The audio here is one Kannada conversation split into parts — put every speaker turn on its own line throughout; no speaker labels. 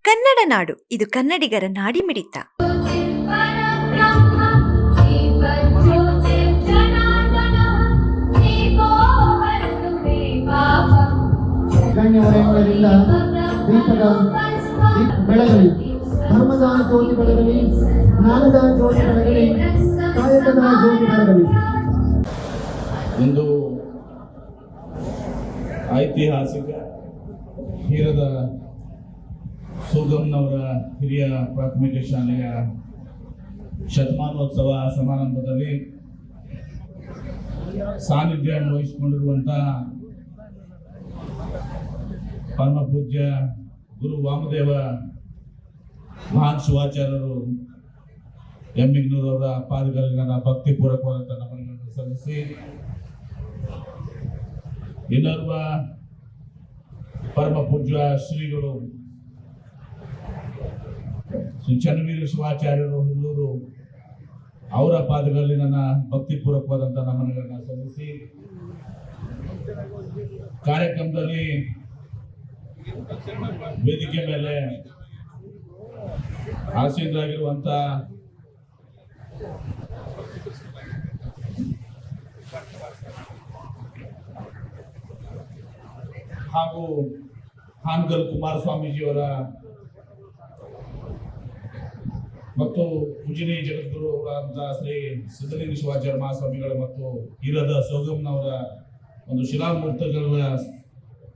ಕನ್ನಡ ನಾಡು, ಇದು ಕನ್ನಡಿಗರ ನಾಡಿಮಿಡಿತ.
ಗಣ್ಯವರೆಯಿಂದ ದೀಪದ ಬೆಳಗಲಿ, ಧರ್ಮದ ಜ್ಯೋತಿ ಬೆಳಗಲಿ, ಜ್ಞಾನದ ಜ್ಯೋತಿ ಬೆಳಗಲಿ, ಕಾಯಕದ ಜ್ಯೋತಿ ಬೆಳಗಲಿ.
ಇಂದು ಐತಿಹಾಸಿಕ ಹೀರದ ಸೋಗಮ್ನವರ ಹಿರಿಯ ಪ್ರಾಥಮಿಕ ಶಾಲೆಯ ಶತಮಾನೋತ್ಸವ ಸಮಾರಂಭದಲ್ಲಿ ಸಾನ್ನಿಧ್ಯ ವಹಿಸಿಕೊಂಡಿರುವಂತಹ ಪರಮ ಪೂಜ್ಯ ಗುರು ವಾಮದೇವ ಮಹಾನ್ ಶಿವಾಚಾರ್ಯರು ಎಮ್ಮಿಗ್ನೂರವರ ಪಾದಗಳಲ್ಲಿ ನನ್ನ ಭಕ್ತಿಪೂರ್ವಕವಾದಂಥ ನಮನಗಳನ್ನು ಸಲ್ಲಿಸಿ, ಇನ್ನೋರ್ವ ಪರಮ ಪೂಜ್ಯ ಶ್ರೀಗಳು ಶ್ರೀ ಚನ್ನವೀರ ಶಿವಾಚಾರ್ಯರು ಹುಲ್ಲೂರು ಅವರ ಪಾದಗಳಲ್ಲಿ ನನ್ನ ಭಕ್ತಿಪೂರ್ವಕವಾದಂಥ ನಮನಗಳನ್ನು ಸಲ್ಲಿಸಿ, ಕಾರ್ಯಕ್ರಮದಲ್ಲಿ ವೇದಿಕೆ ಮೇಲೆ ಆಸೀನರಾಗಿರುವಂತ ಹಾಗೂ ಹಾನಗಲ್ ಕುಮಾರಸ್ವಾಮೀಜಿಯವರ ಮತ್ತು ಉಜಿನಿ ಜಗದ್ಗುರು ಅವರಾದಂತಹ ಶ್ರೀ ಸಿದ್ಧಲಿಂಗ ಶಿವಾಚಾರ್ಯ ಮಹಾಸ್ವಾಮಿಗಳು ಮತ್ತು ಹೀರದ ಸೋಗಮ್ನವರ ಒಂದು ಶಿಲಾಮೂರ್ತಿಗಳ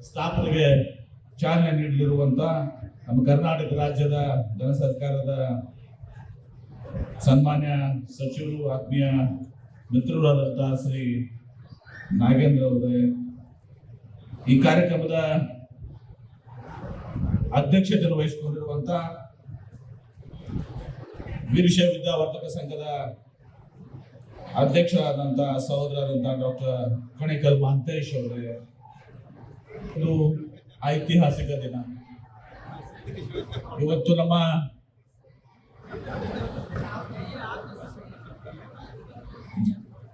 ಸ್ಥಾಪನೆಗೆ ಚಾಲನೆ ನೀಡಲಿರುವಂತ ನಮ್ಮ ಕರ್ನಾಟಕ ರಾಜ್ಯದ ಧನ ಸರ್ಕಾರದ ಸನ್ಮಾನ್ಯ ಸಚಿವರು, ಆತ್ಮೀಯ ಮಿತ್ರರಾದಂತಹ ಶ್ರೀ ನಾಗೇಂದ್ರ ಅವರೇ, ಈ ಕಾರ್ಯಕ್ರಮದ ಅಧ್ಯಕ್ಷತೆಯನ್ನು ವಹಿಸಿಕೊಂಡಿರುವಂತ ವೀರಶೈವ ವಿದ್ಯಾವರ್ತಕ ಸಂಘದ ಅಧ್ಯಕ್ಷರಾದಂತಹ ಸಹೋದರರಾದಂತಹ ಡಾಕ್ಟರ್ ಕಣಿಕಲ್ ಮಹಂತೇಶ್ ಅವರೇ, ಇದು ಐತಿಹಾಸಿಕ ದಿನ. ಇವತ್ತು ನಮ್ಮ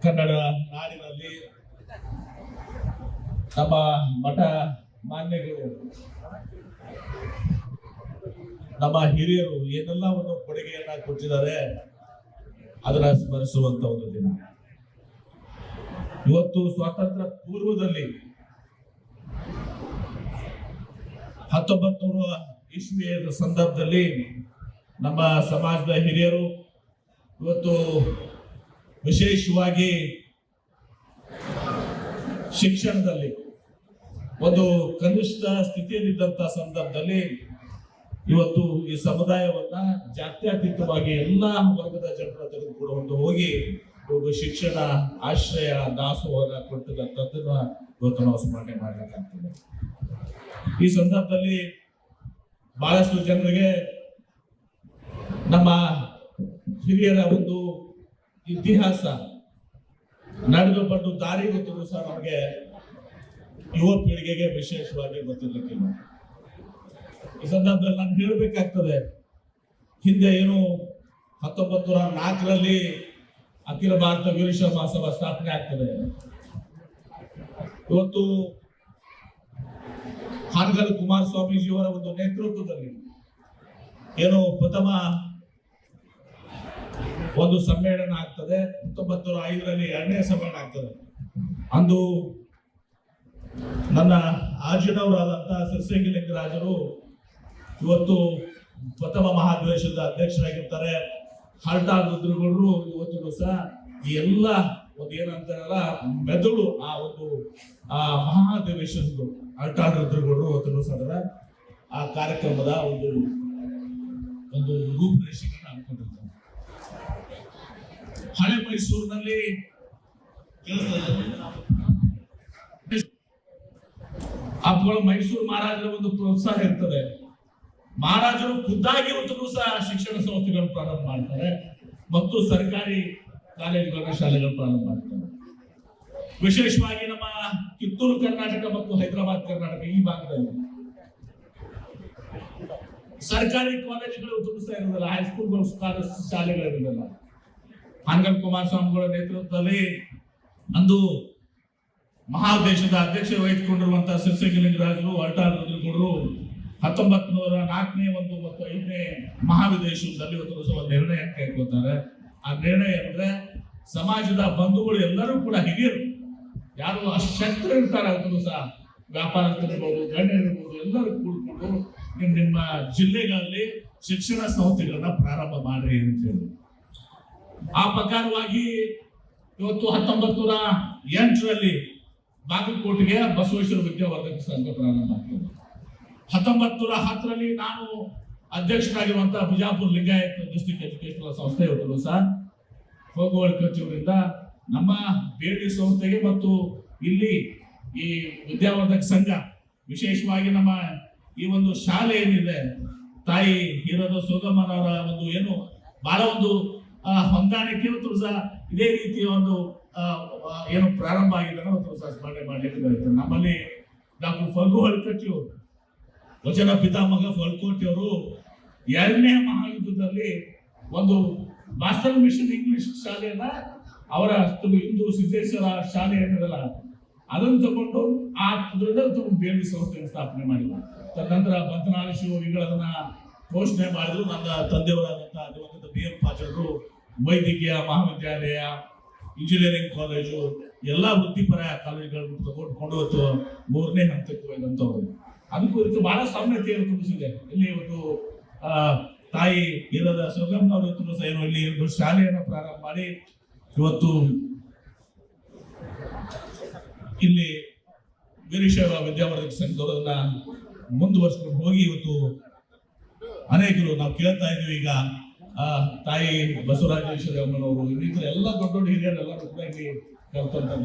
ಕನ್ನಡ ನಾಡಿನಲ್ಲಿ ನಮ್ಮ ಮಠ ಮಾನ್ಯಗಳು, ನಮ್ಮ ಹಿರಿಯರು ಏನೆಲ್ಲ ಒಂದು ಕೊಡುಗೆಯನ್ನ ಕೊಟ್ಟಿದ್ದಾರೆ ಅದನ್ನ ಸ್ಮರಿಸುವಂತ ಒಂದು ದಿನ. ಇವತ್ತು ಸ್ವಾತಂತ್ರ್ಯ ಪೂರ್ವದಲ್ಲಿ 1900 ಇಸ್ವಿಯ ಸಂದರ್ಭದಲ್ಲಿ ನಮ್ಮ ಸಮಾಜದ ಹಿರಿಯರು ಇವತ್ತು ವಿಶೇಷವಾಗಿ ಶಿಕ್ಷಣದಲ್ಲಿ ಒಂದು ಕನಿಷ್ಠ ಸ್ಥಿತಿಯಲ್ಲಿದ್ದಂತ ಸಂದರ್ಭದಲ್ಲಿ ಇವತ್ತು ಈ ಸಮುದಾಯವನ್ನ ಜಾತ್ಯತೀತವಾಗಿ ಎಲ್ಲಾ ವರ್ಗದ ಜನರ ತೆಗೆದುಕೊಂಡು ಹೋಗಿ ಒಂದು ಶಿಕ್ಷಣ ಆಶ್ರಯ ದಾಸೋಹನ ಕೊಟ್ಟಿದ್ದಂಥದ್ದನ್ನ ಇವತ್ತು ನಾವು ಸ್ಮರಣೆ ಮಾಡಬೇಕಾಗ್ತದೆ. ಈ ಸಂದರ್ಭದಲ್ಲಿ ಬಹಳಷ್ಟು ಜನರಿಗೆ ನಮ್ಮ ಹಿರಿಯರ ಒಂದು ಇತಿಹಾಸ ನಡೆದು ಬಂದು ದಾರಿ ಗೊತ್ತಿದ್ರು ಸಹ ನಮಗೆ ಯುವ ಪೀಳಿಗೆಗೆ ವಿಶೇಷವಾಗಿ ಗೊತ್ತಿರಲಿಕ್ಕಿಲ್ಲ. ಈ ಸಂದರ್ಭದಲ್ಲಿ ನಾನು ಹೇಳಬೇಕಾಗ್ತದೆ, ಹಿಂದೆ ಏನು 1904ರಲ್ಲಿ ಅಖಿಲ ಭಾರತ ವೀರಶೈವ ಮಹಾಸಭಾ ಸ್ಥಾಪನೆ ಆಗ್ತದೆ. ಇವತ್ತು ಹಾನಗಲ್ ಕುಮಾರಸ್ವಾಮೀಜಿಯವರ ಒಂದು ನೇತೃತ್ವದಲ್ಲಿ ಏನು ಪ್ರಥಮ ಒಂದು ಸಮ್ಮೇಳನ ಆಗ್ತದೆ. 1905ರಲ್ಲಿ 2ನೇ ಸಮ್ಮೇಳನ ಆಗ್ತದೆ. ಅಂದು ನನ್ನ ಆಜಿನವರಾದಂತಹ ಸಿರ್ಸಂಗಿ ಲಿಂಗರಾಜರು ಇವತ್ತು ಪ್ರಥಮ ಮಹಾಧಿವೇಶನದ ಅಧ್ಯಕ್ಷರಾಗಿರ್ತಾರೆ. ಹರಟಾಳ್ ರುದ್ರಗೌಡರು ಇವತ್ತು ಸಹ ಈ ಎಲ್ಲ ಒಂದು ಏನಂತಾರಲ್ಲ ಮೆದುಳು ಆ ಒಂದು ಮಹಾಧಿವೇಶನದ್ದು ಹರಟಾಳ್ ರುದ್ರಗೌಡರು ಇವತ್ತು ಸಹ ಆ ಕಾರ್ಯಕ್ರಮದ ಒಂದು ಒಂದು ರೂಪರೇಷೆಯನ್ನು ಹಾಕೊಂಡಿರ್ತಾರೆ. ಹಳೆ ಮೈಸೂರಿನಲ್ಲಿ ಅವುಗಳು ಮೈಸೂರು ಮಹಾರಾಜರ ಒಂದು ಪ್ರೋತ್ಸಾಹ ಇರ್ತದೆ. ಮಹಾರಾಜರು ಖುದ್ದಾಗಿ ಇವತ್ತು ಸಹ ಶಿಕ್ಷಣ ಸಂಸ್ಥೆಗಳನ್ನು ಪ್ರಾರಂಭ ಮಾಡ್ತಾರೆ ಮತ್ತು ಸರ್ಕಾರಿ ಕಾಲೇಜುಗಳ ಶಾಲೆಗಳನ್ನು ಪ್ರಾರಂಭ ಮಾಡ್ತಾರೆ. ವಿಶೇಷವಾಗಿ ನಮ್ಮ ಕಿತ್ತೂರು ಕರ್ನಾಟಕ ಮತ್ತು ಹೈದರಾಬಾದ್ ಕರ್ನಾಟಕ ಈ ಭಾಗದಲ್ಲಿ ಸರ್ಕಾರಿ ಕಾಲೇಜುಗಳು ಸಹ ಇರೋದಿಲ್ಲ, ಹೈಸ್ಕೂಲ್ಗಳು ಶಾಲೆಗಳಿರೋದಿಲ್ಲ. ಹಾನಗಲ್ ಕುಮಾರಸ್ವಾಮಿಗಳ ನೇತೃತ್ವದಲ್ಲಿ ಅಂದು ಮಹಾದೇಶದ ಅಧ್ಯಕ್ಷ ವಹಿಸಿಕೊಂಡಿರುವಂತಹ ಸಿರ್ಸಂಗಿ ಲಿಂಗರಾಜರು, ಹರಟಾಳ್ ರುದ್ರಗೌಡರು 1904ನೇ ಒಂದು ಮತ್ತು 5ನೇ ಮಹಾವಿದೇಶದಲ್ಲಿ ಇವತ್ತು ಒಂದು ನಿರ್ಣಯ ಕೈಗೊಳ್ತಾರೆ. ಆ ನಿರ್ಣಯ ಅಂದ್ರೆ ಸಮಾಜದ ಬಂಧುಗಳು ಎಲ್ಲರೂ ಕೂಡ ಹಿರಿಯರು ಯಾರು ಅಶಕ್ತರು ಇರ್ತಾರೆ ಅವತ್ತು ಸಹ ವ್ಯಾಪಾರಸ್ಥರಿರ್ಬೋದು, ಗಣ್ಯರಿರ್ಬೋದು, ಎಲ್ಲರೂ ಕೂಡ್ಕೊಂಡು ನಿಮ್ಮ ಜಿಲ್ಲೆಗಳಲ್ಲಿ ಶಿಕ್ಷಣ ಸಂಸ್ಥೆಗಳನ್ನ ಪ್ರಾರಂಭ ಮಾಡ್ರಿ ಅಂತ ಹೇಳಿ. ಆ ಪ್ರಕಾರವಾಗಿ ಇವತ್ತು 1908ರಲ್ಲಿ ಬಾಗಲಕೋಟೆಗೆ ಬಸವೇಶ್ವರ ವಿದ್ಯಾವರ್ಧಕ ಸಂಘ ಪ್ರಾರಂಭ ಆಗ್ತದೆ. 1910ರಲ್ಲಿ ನಾನು ಅಧ್ಯಕ್ಷರಾಗಿರುವಂತಹ ಬಿಜಾಪುರ ಲಿಂಗಾಯತ್ ಡಿಸ್ಟ್ರಿಕ್ಟ್ ಎಜುಕೇಶನಲ್ ಸಂಸ್ಥೆ ಇವತ್ತು ಸಹ ಹೋಗುವಳಿ ಕಚೇರಿಯಿಂದ ನಮ್ಮ ಬೇಡಿ ಸಂಸ್ಥೆಗೆ ಮತ್ತು ಇಲ್ಲಿ ಈ ವಿದ್ಯಾವರ್ಧಕ ಸಂಘ ವಿಶೇಷವಾಗಿ ನಮ್ಮ ಈ ಒಂದು ಶಾಲೆ ಏನಿದೆ ತಾಯಿ ಹಿರದ ಸೋಗಮ್ಮನವರ ಒಂದು ಏನು ಬಹಳ ಒಂದು ಹೊಂದಾಣಿಕೆ ಇವತ್ತು ಸಹ ಇದೇ ರೀತಿಯ ಒಂದು ಏನು ಪ್ರಾರಂಭ ಆಗಿದೆ ಅವತ್ತು ಸಹ ಸ್ಮರಣೆ ಮಾಡಲಿಕ್ಕೆ ಬರುತ್ತೆ. ನಮ್ಮಲ್ಲಿ ಡಾಕ್ಟರ್ ಫಲ್ಗು ಹಳ್ಕಟ್ಟಿ ಅವರು ವಚನ ಪಿತಾಮಹ ಫಲ್ಕೋಟಿ ಅವರು 2ನೇ ಮಹಾಯುದ್ಧದಲ್ಲಿ ಒಂದು ಮಾಸ್ಟರ್ ಮಿಷನ್ ಇಂಗ್ಲಿಷ್ ಶಾಲೆಯನ್ನ ಅವರ ಹಿಂದೂ ಸಿದ್ದೇಶ್ವರ ಶಾಲೆ ಏನಿದಲ್ಲ ಅದನ್ನು ತಗೊಂಡು ಆ ಬೇಡಿ ಸಂಸ್ಥೆಯನ್ನು ಸ್ಥಾಪನೆ ಮಾಡಿದ್ರು. ತದನಂತರ ಬಂತನಾಳಿ ಶಿವವಿಗಳನ್ನ ಘೋಷಣೆ ಮಾಡಿದ್ರು. ನನ್ನ ತಂದೆಯವರಾದಂತಹ ದಿವಂಗತ BM ಪಾಟೀಲರು ವೈದ್ಯಕೀಯ ಮಹಾವಿದ್ಯಾಲಯ, ಇಂಜಿನಿಯರಿಂಗ್ ಕಾಲೇಜು ಎಲ್ಲ ವೃತ್ತಿಪರ ಕಾಲೇಜುಗಳನ್ನು ತಗೊಂಡು ಇವತ್ತು 3ನೇ ಹಂತಕ್ಕೆ ಹೋದಂಥವ್ರು. ಅದಕ್ಕೂ ಇವತ್ತು ಬಹಳ ಸಾಮ್ಯತೆಯನ್ನು ತುಂಬಿಸಿದೆ. ಇಲ್ಲಿ ಇವತ್ತು ತಾಯಿ ಇರದ ಸುಗಮ್ನವರು ಇವತ್ತು ಸಹ ಇಲ್ಲಿ ಒಂದು ಶಾಲೆಯನ್ನು ಪ್ರಾರಂಭ ಮಾಡಿ ಇವತ್ತು ಇಲ್ಲಿ ವೀರಶೈವ ವಿದ್ಯಾವರ್ಧಕ ಸಂಘದವರನ್ನ ಮುಂದುವರಿಸಿಕೊಂಡು ಹೋಗಿ ಇವತ್ತು ಅನೇಕರು ನಾವು ಕೇಳ್ತಾ ಇದ್ದೀವಿ. ಈಗ ತಾಯಿ ಬಸವರಾಜೇಶ್ವರಿ ಅಮ್ಮನವರು ಇನ್ನಿತರ ಎಲ್ಲ ದೊಡ್ಡ ದೊಡ್ಡ ಹಿರಿಯರೆಲ್ಲರೂ ಕೂಡ ಇಲ್ಲಿ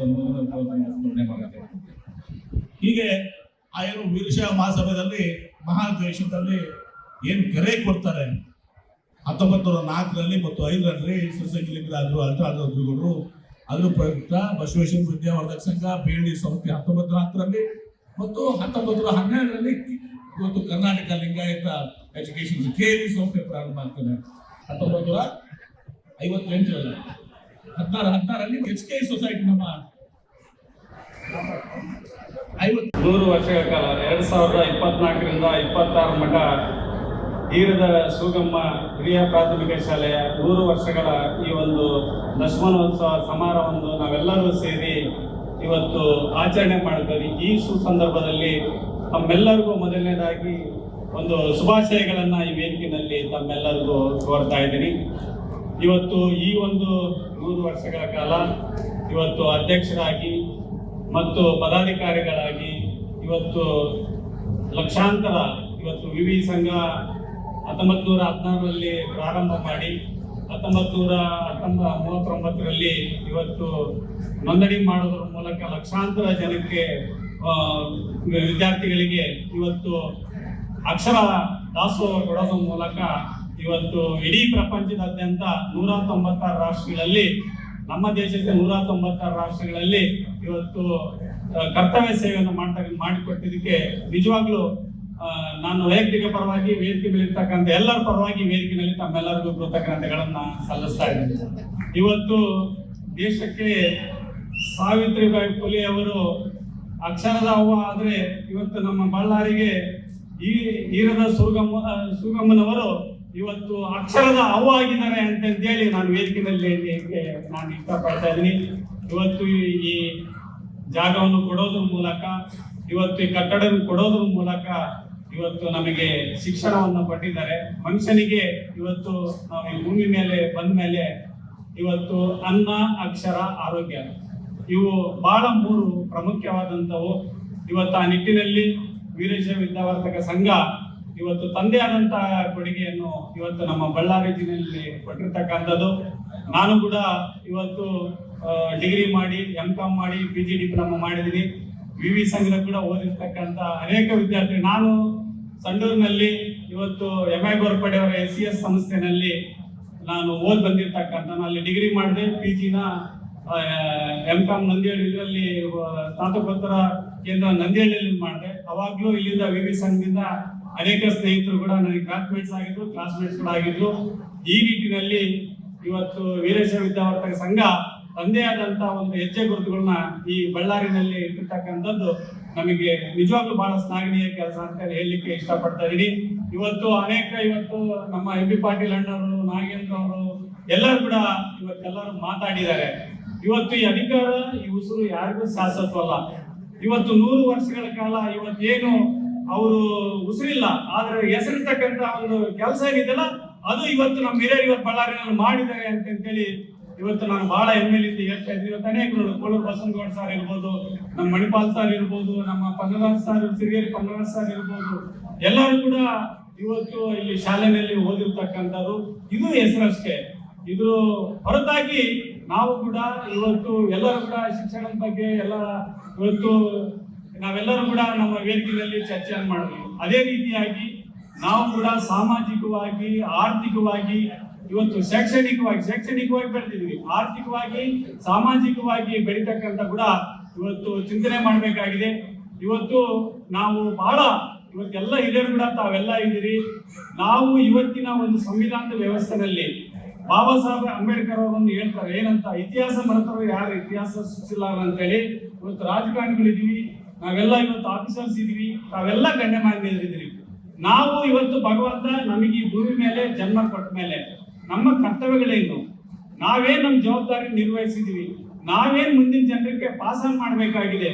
ಸ್ಮರಣೆ ಮಾಡುತ್ತೆ. ಹೀಗೆ ಆ ಏನು ವೀರಶೈವ ಮಹಾಸಭೆಯಲ್ಲಿ ಮಹಾದ್ವೇಷದಲ್ಲಿ ಏನು ಕರೆ ಕೊಡ್ತಾರೆ 1904ರಲ್ಲಿ ಮತ್ತು 5ರಲ್ಲಿ ಸಸಂಗಿಲಿಂಗರಾಜರು ಅಲ್ಟ್ರಾದ್ರು ಅದ್ರ ಪ್ರಯುಕ್ತ ಬಸವೇಶ್ವರ ವಿದ್ಯಾವರ್ಧಕ ಸಂಘ ಬೇಡಿ ಸಂಸ್ಥೆ 1904ರಲ್ಲಿ ಮತ್ತು 1912ರಲ್ಲಿ ಇವತ್ತು ಕರ್ನಾಟಕ ಲಿಂಗಾಯತ ಎಜುಕೇಶನ್ KV ಸಂಸ್ಥೆ ಪ್ರಾರಂಭ ಆಗ್ತದೆ. 1958ರಲ್ಲಿ 16ರಲ್ಲಿ HK ಸೊಸೈಟಿ ನಮ್ಮ
100 ವರ್ಷಗಳ ಕಾಲ 2024ರಿಂದ 26 ಮಠ ತೀರದ ಸೂಗಮ್ಮ ಹಿರಿಯ ಪ್ರಾಥಮಿಕ ಶಾಲೆಯ 100 ವರ್ಷಗಳ ಈ ಒಂದು ದಶಮಾನೋತ್ಸವ ಸಮಾರಂಭವನ್ನು ನಾವೆಲ್ಲರೂ ಸೇರಿ ಇವತ್ತು ಆಚರಣೆ ಮಾಡಿದ್ದೀವಿ. ಈ ಸುಸಂದರ್ಭದಲ್ಲಿ ತಮ್ಮೆಲ್ಲರಿಗೂ ಮೊದಲನೇದಾಗಿ ಒಂದು ಶುಭಾಶಯಗಳನ್ನು ಈ ವೇದಿಕೆಯಲ್ಲಿ ತಮ್ಮೆಲ್ಲರಿಗೂ ಕೋರ್ತಾ ಇದ್ದೀನಿ. ಇವತ್ತು ಈ ಒಂದು 100 ವರ್ಷಗಳ ಕಾಲ ಇವತ್ತು ಅಧ್ಯಕ್ಷರಾಗಿ ಮತ್ತು ಪದಾಧಿಕಾರಿಗಳಾಗಿ ಇವತ್ತು ಲಕ್ಷಾಂತರ ಇವತ್ತು ವಿವಿ ಸಂಘ 1916ರಲ್ಲಿ ಪ್ರಾರಂಭ ಮಾಡಿ 1939ರಲ್ಲಿ ಇವತ್ತು ನೋಂದಣಿ ಮಾಡೋದ್ರ ಮೂಲಕ ಲಕ್ಷಾಂತರ ಜನಕ್ಕೆ ವಿದ್ಯಾರ್ಥಿಗಳಿಗೆ ಇವತ್ತು ಅಕ್ಷರ ದಾಸೋಹ ಕೊಡೋದ್ರ ಮೂಲಕ ಇವತ್ತು ಇಡೀ ಪ್ರಪಂಚದಾದ್ಯಂತ 196 ರಾಷ್ಟ್ರಗಳಲ್ಲಿ ನಮ್ಮ ದೇಶದ 196 ರಾಷ್ಟ್ರಗಳಲ್ಲಿ ಇವತ್ತು ಕರ್ತವ್ಯ ಸೇವೆಯನ್ನು ಮಾಡಿಕೊಟ್ಟಿದ್ದಕ್ಕೆ ನಿಜವಾಗ್ಲೂ ನಾನು ವೈಯಕ್ತಿಕ ಪರವಾಗಿ ವೇದಿಕೆ ಮೇಲೆ ಇರ್ತಕ್ಕಂಥ ಎಲ್ಲರ ಪರವಾಗಿ ವೇದಿಕೆಯಲ್ಲಿ ತಮ್ಮೆಲ್ಲರಿಗೂ ಕೃತಜ್ಞತೆಗಳನ್ನ ಸಲ್ಲಿಸ್ತಾ ಇದ್ದೀನಿ. ಇವತ್ತು ದೇಶಕ್ಕೆ ಸಾವಿತ್ರಿಬಾಯಿ ಫುಲೆ ಅವರು ಅಕ್ಷರದ ಅವ್ವ ಆದ್ರೆ ಇವತ್ತು ನಮ್ಮ ಬಳ್ಳಾರಿಗೆ ಈ ಈರದ ಸುಗಮ್ಮನವರು ಇವತ್ತು ಅಕ್ಷರದ ಅವ್ವ ಆಗಿದ್ದಾರೆ ಅಂತೇಳಿ ನಾನು ವೇದಿಕೆಯಲ್ಲಿ ನಾನು ಇಷ್ಟಪಡ್ತಾ ಇದ್ದೀನಿ. ಇವತ್ತು ಈ ಜಾಗವನ್ನು ಕೊಡೋದ್ರ ಮೂಲಕ ಇವತ್ತು ಈ ಕಟ್ಟಡ ಕೊಡೋದ್ರ ಮೂಲಕ ಇವತ್ತು ನಮಗೆ ಶಿಕ್ಷಣವನ್ನು ಕೊಟ್ಟಿದ್ದಾರೆ. ಮನುಷ್ಯನಿಗೆ ಇವತ್ತು ನಾವು ಈ ಭೂಮಿ ಮೇಲೆ ಬಂದ ಮೇಲೆ ಇವತ್ತು ಅನ್ನ, ಅಕ್ಷರ, ಆರೋಗ್ಯ ಇವು ಬಹಳ 3 ಪ್ರಾಮುಖ್ಯವಾದಂಥವು. ಇವತ್ತು ಆ ನಿಟ್ಟಿನಲ್ಲಿ ವೀರಶೈವ ವಿದ್ಯಾವರ್ಧಕ ಸಂಘ ಇವತ್ತು ತಂದೆ ಆದಂತಹ ಕೊಡುಗೆಯನ್ನು ಇವತ್ತು ನಮ್ಮ ಬಳ್ಳಾರಿ ಜಿಲ್ಲೆಯಲ್ಲಿ ಕೊಟ್ಟಿರ್ತಕ್ಕಂಥದ್ದು. ನಾನು ಕೂಡ ಇವತ್ತು ಡಿಗ್ರಿ ಮಾಡಿ MCom ಮಾಡಿ PG ಡಿಪ್ಲೊಮಾ ಮಾಡಿದ್ದೀನಿ. ವಿವಿ ಸಂಘದ ಕೂಡ ಓದಿರ್ತಕ್ಕಂಥ ಅನೇಕ ವಿದ್ಯಾರ್ಥಿ. ನಾನು ಸಂಡೂರಿನಲ್ಲಿ ಇವತ್ತು MI ಗೋರ್ಪಡೆ ಅವರ SCS ಸಂಸ್ಥೆನಲ್ಲಿ ನಾನು ಓದಿ ಬಂದಿರ್ತಕ್ಕಂಥ ಅಲ್ಲಿ ಡಿಗ್ರಿ ಮಾಡಿದೆ. PGನ MCom ನಂದಿಹಳ್ಳಿ ಇದರಲ್ಲಿ ಸ್ನಾತಕೋತ್ತರ ಕೇಂದ್ರ ನಂದಿಹಳ್ಳಿಯಲ್ಲಿ ಮಾಡಿದೆ. ಅವಾಗಲೂ ಇಲ್ಲಿಂದ ವಿವಿ ಸಂಘದಿಂದ ಅನೇಕ ಸ್ನೇಹಿತರು ಕೂಡ ನನಗೆ ಕ್ಲಾಸ್ಮೇಟ್ಸ್ ಆಗಿದ್ರು, ಕ್ಲಾಸ್ಮೇಟ್ಸ್ ಕೂಡ ಆಗಿದ್ರು. ಈ ನಿಟ್ಟಿನಲ್ಲಿ ಇವತ್ತು ವೀರಶೈವ ವಿದ್ಯಾವರ್ಧಕ ಸಂಘ ತಂದೆ ಆದಂತ ಒಂದು ಹೆಜ್ಜೆ ಗುರುತುಗಳನ್ನ ಈ ಬಳ್ಳಾರಿನಲ್ಲಿ ಇಟ್ಟಿರ್ತಕ್ಕಂಥದ್ದು ನಮಗೆ ನಿಜವಾಗ್ಲೂ ಬಹಳ ಶ್ಲಾಘನೀಯ ಕೆಲಸ ಅಂತ ಹೇಳಲಿಕ್ಕೆ ಇಷ್ಟಪಡ್ತಾ ಇದೀನಿ. ಇವತ್ತು ನಮ್ಮ ಎಂ.ಬಿ. ಪಾಟೀಲ್ ಅಣ್ಣವರು, ನಾಗೇಂದ್ರ ಅವರು ಎಲ್ಲರೂ ಕೂಡ ಇವತ್ತೆಲ್ಲರೂ ಮಾತಾಡಿದ್ದಾರೆ. ಇವತ್ತು ಈ ಅಧಿಕಾರ, ಈ ಉಸಿರು ಯಾರಿಗೂ ಶಾಶ್ವತವಲ್ಲ. ಇವತ್ತು 100 ವರ್ಷಗಳ ಕಾಲ ಇವತ್ತೇನು ಅವರು ಉಸಿರಿಲ್ಲ, ಆದ್ರೆ ಹೆಸರಿರ್ತಕ್ಕಂಥ ಒಂದು ಕೆಲಸ ಏನಿದೆಯಲ್ಲ ಅದು ಇವತ್ತು ನಮ್ಮ ಹಿರಿಯರು ಇವತ್ತು ಬಳ್ಳಾರಿನಲ್ಲಿ ಮಾಡಿದ್ದಾರೆ ಅಂತೇಳಿ ಇವತ್ತು ನಾನು ಬಹಳ ಹೆಮ್ಮೆಲಿಂದ ಹೇಳ್ತಾ ಇದ್ದೀನಿ. ಇವತ್ತು ಅನೇಕ ಕೋಳೂರು ಬಸವನಗೌಡ ಸರ್ ಇರ್ಬೋದು, ನಮ್ಮ ಮಣಿಪಾಲ್ ಸರ್ ಇರ್ಬೋದು, ನಮ್ಮ ಪನ್ನರಾಜ್ ಸರ್, ಸಿರಿಗೇರಿ ಪನ್ನರಾಜ್ ಸರ್ ಇರ್ಬೋದು, ಎಲ್ಲರೂ ಕೂಡ ಇವತ್ತು ಇಲ್ಲಿ ಶಾಲೆಯಲ್ಲಿ ಓದಿರ್ತಕ್ಕಂಥದ್ದು. ಇದು ಹೆಸರಷ್ಟೇ. ಇದ್ರ ಹೊರತಾಗಿ ನಾವು ಕೂಡ ಇವತ್ತು ಎಲ್ಲರೂ ಕೂಡ ಶಿಕ್ಷಣದ ಬಗ್ಗೆ ಇವತ್ತು ನಾವೆಲ್ಲರೂ ಕೂಡ ನಮ್ಮ ವೇದಿಕೆಯಲ್ಲಿ ಚರ್ಚೆಯನ್ನು ಮಾಡಿದ್ವಿ. ಅದೇ ರೀತಿಯಾಗಿ ನಾವು ಕೂಡ ಸಾಮಾಜಿಕವಾಗಿ, ಆರ್ಥಿಕವಾಗಿ, ಇವತ್ತು ಶೈಕ್ಷಣಿಕವಾಗಿ ಬೆಳೆದಿದ್ವಿ. ಆರ್ಥಿಕವಾಗಿ, ಸಾಮಾಜಿಕವಾಗಿ ಬೆಳೀತಕ್ಕಂಥ ಕೂಡ ಇವತ್ತು ಚಿಂತನೆ ಮಾಡಬೇಕಾಗಿದೆ. ಇವತ್ತು ನಾವು ಇವತ್ತೆಲ್ಲ ಹಿರಿಯರು ಕೂಡ ತಾವೆಲ್ಲ ಇದ್ದೀರಿ. ನಾವು ಇವತ್ತಿನ ಒಂದು ಸಂವಿಧಾನದ ವ್ಯವಸ್ಥೆಯಲ್ಲಿ ಬಾಬಾ ಸಾಹೇಬ್ ಅಂಬೇಡ್ಕರ್ ಅವರನ್ನು ಹೇಳ್ತಾರೆ ಏನಂತ, ಇತಿಹಾಸ ಮರೆತರು ಯಾರು ಇತಿಹಾಸ ಸೃಷ್ಟಿಲ್ಲ ಅಂತೇಳಿ. ಇವತ್ತು ರಾಜಕಾರಣಿಗಳಿದ್ದೀವಿ, ನಾವೆಲ್ಲ ಇವತ್ತು ಆಫೀಸರ್ಸ್ ಇದೀವಿ, ತಾವೆಲ್ಲ ಗಣ್ಯಮಾನ್ಯರಿದ್ದೀವಿ. ನಾವು ಇವತ್ತು ಭಗವಂತ ನಮಗೆ ಈ ಭೂಮಿ ಮೇಲೆ ಜನ್ಮ ಕೊಟ್ಟ ಮೇಲೆ ನಮ್ಮ ಕರ್ತವ್ಯಗಳೇನು, ನಾವೇನ್ ನಮ್ಮ ಜವಾಬ್ದಾರಿ ನಿರ್ವಹಿಸಿದೀವಿ, ನಾವೇನ್ ಮುಂದಿನ ಜನರಿಗೆ ಪಾಸನ್ ಮಾಡಬೇಕಾಗಿದೆ,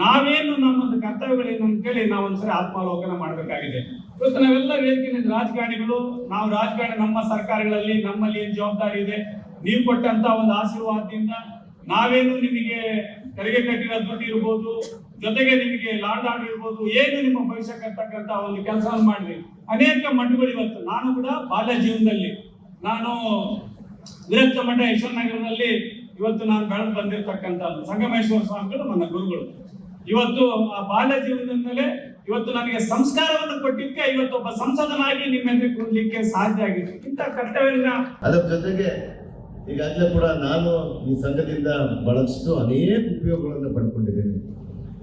ನಾವೇನು ನಮ್ಮೊಂದು ಕರ್ತವ್ಯಗಳೇನು ಅಂತೇಳಿ ನಾವು ಒಂದ್ಸರಿ ಆತ್ಮಾವಲೋಕನ ಮಾಡಬೇಕಾಗಿದೆ. ಇವತ್ತು ನಾವೆಲ್ಲ ವೇದಿಕೆ ರಾಜಕಾರಣಿಗಳು, ನಾವು ರಾಜಕಾರಣಿ, ನಮ್ಮ ಸರ್ಕಾರಗಳಲ್ಲಿ ನಮ್ಮಲ್ಲಿ ಏನ್ ಜವಾಬ್ದಾರಿ ಇದೆ, ನೀವು ಕೊಟ್ಟಂತ ಒಂದು ಆಶೀರ್ವಾದದಿಂದ ನಾವೇನು ನಿಮಗೆ ತೆರಿಗೆ ಕಟ್ಟಿರೋ ದುಡ್ಡು ಇರ್ಬೋದು, ಜೊತೆಗೆ ನಿಮಗೆ ಲಾಂಡ್ ಆರ್ಡರ್ ಇರ್ಬೋದು, ಏನು ನಿಮ್ಮ ಭವಿಷ್ಯ ಕಟ್ಟತಕ್ಕಂತ ಒಂದು ಕೆಲಸವನ್ನು ಮಾಡಿದ್ವಿ. ಅನೇಕ ಮಠಗಳು ಇವತ್ತು, ನಾನು ಕೂಡ ಬಾಲ್ಯ ಜೀವನದಲ್ಲಿ ನಾನು ವಿರಕ್ತ ಮಠ ಯಶವಂತನಗರದಲ್ಲಿ ಇವತ್ತು ನಾನು ಬೆಳೆದು ಬಂದಿರತಕ್ಕಂಥ ಸಂಗಮೇಶ್ವರ ಸ್ವಾಮಿಗಳು ನನ್ನ ಗುರುಗಳು. ಇವತ್ತು ಆ ಬಾಲ್ಯ ಜೀವನದಿಂದಲೇ ಇವತ್ತು ನನಗೆ ಸಂಸ್ಕಾರವನ್ನು ಕೊಟ್ಟಿದ್ದಕ್ಕೆ ಇವತ್ತು ಒಬ್ಬ ಸಂಸದನಾಗಿ ನಿಮ್ಮೆಂದ್ರೆ ಕೂಡಲಿಕ್ಕೆ ಸಾಧ್ಯ ಆಗಿದೆ. ಇಂಥ ಕರ್ತವ್ಯನ
ಅದರ ಜೊತೆಗೆ ಈಗಾಗಲೇ ಕೂಡ ನಾನು ಈ ಸಂಘದಿಂದ ಬಹಳಷ್ಟು ಅನೇಕ ಉಪಯೋಗಗಳನ್ನು ಪಡ್ಕೊಂಡಿದ್ದೇನೆ.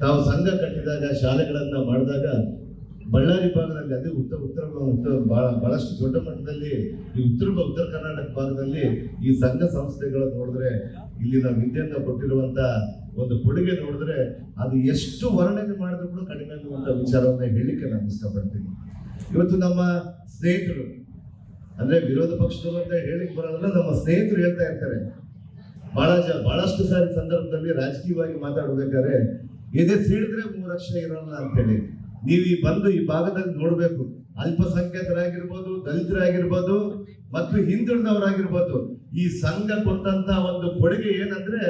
ತಾವು ಸಂಘ ಕಟ್ಟಿದಾಗ, ಶಾಲೆಗಳನ್ನ ಮಾಡಿದಾಗ ಬಳ್ಳಾರಿ ಭಾಗದಲ್ಲಿ, ಅದೇ ಉತ್ತರ ಬಹಳಷ್ಟು ದೊಡ್ಡ ಮಟ್ಟದಲ್ಲಿ ಈ ಉತ್ತರ ಕರ್ನಾಟಕ ಭಾಗದಲ್ಲಿ ಈ ಸಂಘ ಸಂಸ್ಥೆಗಳನ್ನು ನೋಡಿದ್ರೆ, ಇಲ್ಲಿ ನಾವು ವಿದ್ಯೆಯನ್ನು ಕೊಟ್ಟಿರುವಂತ ಒಂದು ಕೊಡುಗೆ ನೋಡಿದ್ರೆ ಅದು ಎಷ್ಟು ವರ್ಣನೆ ಮಾಡಿದ್ರು ಕೂಡ ಕಡಿಮೆ ಅನ್ನುವಂಥ ವಿಚಾರವನ್ನ ಹೇಳಲಿಕ್ಕೆ ನಾನು ಇಷ್ಟಪಡ್ತೀನಿ. ಇವತ್ತು ನಮ್ಮ ಸ್ನೇಹಿತರು, ಅಂದ್ರೆ ವಿರೋಧ ಪಕ್ಷದವರು ಅಂತ ಹೇಳಿಕ್ ಬರೋದಲ್ಲ, ನಮ್ಮ ಸ್ನೇಹಿತರು ಹೇಳ್ತಾ ಇರ್ತಾರೆ ಬಹಳಷ್ಟು ಸಾರಿ ಸಂದರ್ಭದಲ್ಲಿ ರಾಜಕೀಯವಾಗಿ ಮಾತಾಡ್ಬೇಕಾದ್ರೆ ಎದೆ ಸೀಳಿದ್ರೆ 3 ಅಕ್ಷರ ಇರೋಲ್ಲ ಅಂತೇಳಿ. ನೀವು ಈ ಭಾಗದಲ್ಲಿ ನೋಡ್ಬೇಕು, ಅಲ್ಪಸಂಖ್ಯಾತರಾಗಿರ್ಬೋದು, ದಲಿತರಾಗಿರ್ಬೋದು ಮತ್ತು ಹಿಂದುಳಿದವರಾಗಿರ್ಬೋದು, ಈ ಸಂಘ ಕೊಟ್ಟಂತ ಒಂದು ಕೊಡುಗೆ ಏನಂದ್ರೆ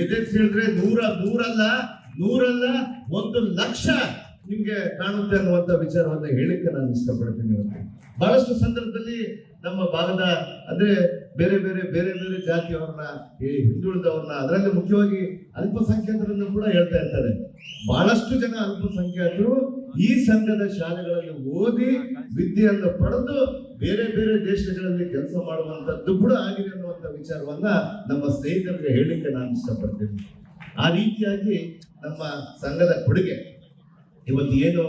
ಎದೆ ಸೀಳಿದ್ರೆ 100 ಅಲ್ಲ 1,00,000 ನಿಮ್ಗೆ ಕಾಣುತ್ತೆ ಅನ್ನುವಂಥ ವಿಚಾರವನ್ನ ಹೇಳಿಕ್ಕೆ ನಾನು ಇಷ್ಟಪಡ್ತೀನಿ. ಬಹಳಷ್ಟು ಸಂದರ್ಭದಲ್ಲಿ ನಮ್ಮ ಭಾಗದ ಅಂದ್ರೆ ಬೇರೆ ಜಾತಿಯವರನ್ನ, ಹಿಂದುಳಿದವ್ರನ್ನ, ಅದರಲ್ಲಿ ಮುಖ್ಯವಾಗಿ ಅಲ್ಪಸಂಖ್ಯಾತರನ್ನು ಕೂಡ ಹೇಳ್ತಾ ಇರ್ತಾರೆ. ಬಹಳಷ್ಟು ಜನ ಅಲ್ಪಸಂಖ್ಯಾತರು ಈ ಸಂಘದ ಶಾಲೆಗಳಲ್ಲಿ ಓದಿ ವಿದ್ಯೆಯನ್ನು ಪಡೆದು ಬೇರೆ ದೇಶಗಳಲ್ಲಿ ಕೆಲಸ ಮಾಡುವಂತದ್ದು ಕೂಡ ಆಗಿದೆ ಅನ್ನುವಂಥ ವಿಚಾರವನ್ನ ನಮ್ಮ ಸ್ನೇಹಿತರಿಗೆ ಹೇಳಲಿಕ್ಕೆ ನಾನು ಇಷ್ಟಪಡ್ತೀನಿ. ಆ ರೀತಿಯಾಗಿ ನಮ್ಮ ಸಂಘದ ಕೊಡುಗೆ ಇವತ್ತು ಏನು